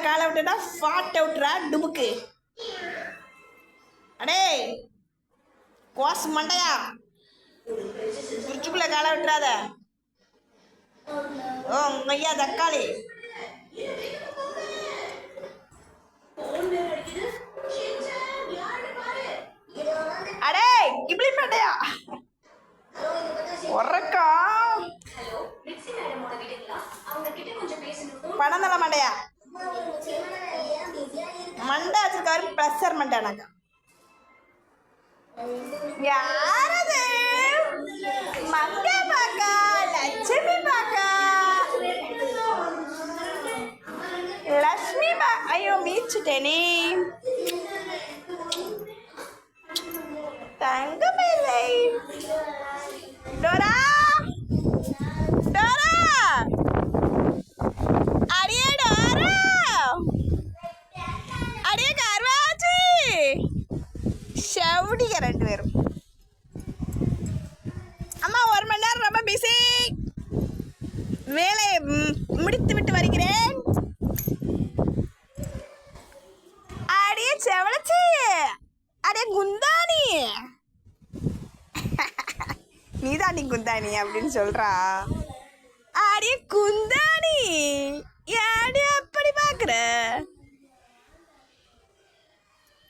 காலை விட்டுட்டா ஃபாட் அவுட்ரா டுபுக்கு. அடே கோஸ் மண்டையா, ஃப்ரிட்ஜுக்குள்ள காலை விட்டுறாத. ஓ உங்க ஐயா தக்காளி. அடே கிப்ளி மண்டையா உறக்கா பணம் தர மாட்டையா மண்டை வச்சிருக்காரு. ப்ரெஷர் மண்டை. எனக்கு யாரது? மங்க பாக்கா, லட்சுமி பாக்கா, லட்சுமி பா. ஐயோ மீச்சுட்டேனே. தங்கமில்லை. டோரா டோரா, அடியே டோரா, அடியே கருவாச்சி. ஷவுடிங்க 2 பேரும். அம்மா 1 மணி நேரம் ரொம்ப பிஸி, வேலையை முடித்து விட்டு வருகிறேன். அடியே செவளச்சி, அடே குந்தானி. நீதாண்டி குந்தானி அப்படின்னு சொல்றா. அடியே குந்தானி, யாடி அப்படி பாக்குற?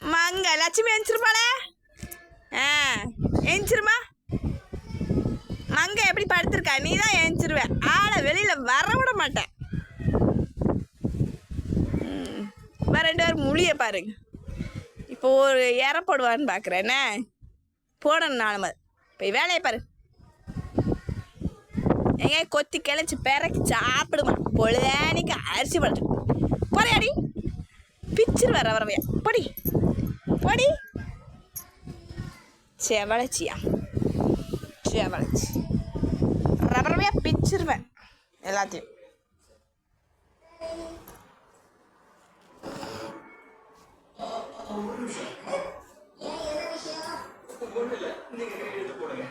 மங்க லட்சுமி எஞ்சிருப்பாளே. எஞ்சிருமா மங்க எப்படி படுத்திருக்கா? நீ தான் எஞ்சிருவ. ஆளை வெளியில வர விட மாட்டேன். வேற 2 பேரும் மொழிய பாருங்க. இப்போ ஒரு இற போடுவான்னு பார்க்குறேன். என்ன போடணும் 4 மணி. போய் வேலையை பாரு. எங்க கொத்தி கிளச்சி பிறக்கி சாப்பிடுமா. பொழுதானிக்கு அரிசி படுத்து போறையாடி பிச்சிரு வர வரவையா. பொடி பொடி. செவளச்சியா, செவளச்சி ரவரவையா பிச்சிருவேன் எல்லாத்தையும். ஒன்றும் இல்லை, நீங்கள் கையெழுத்து போடுங்க.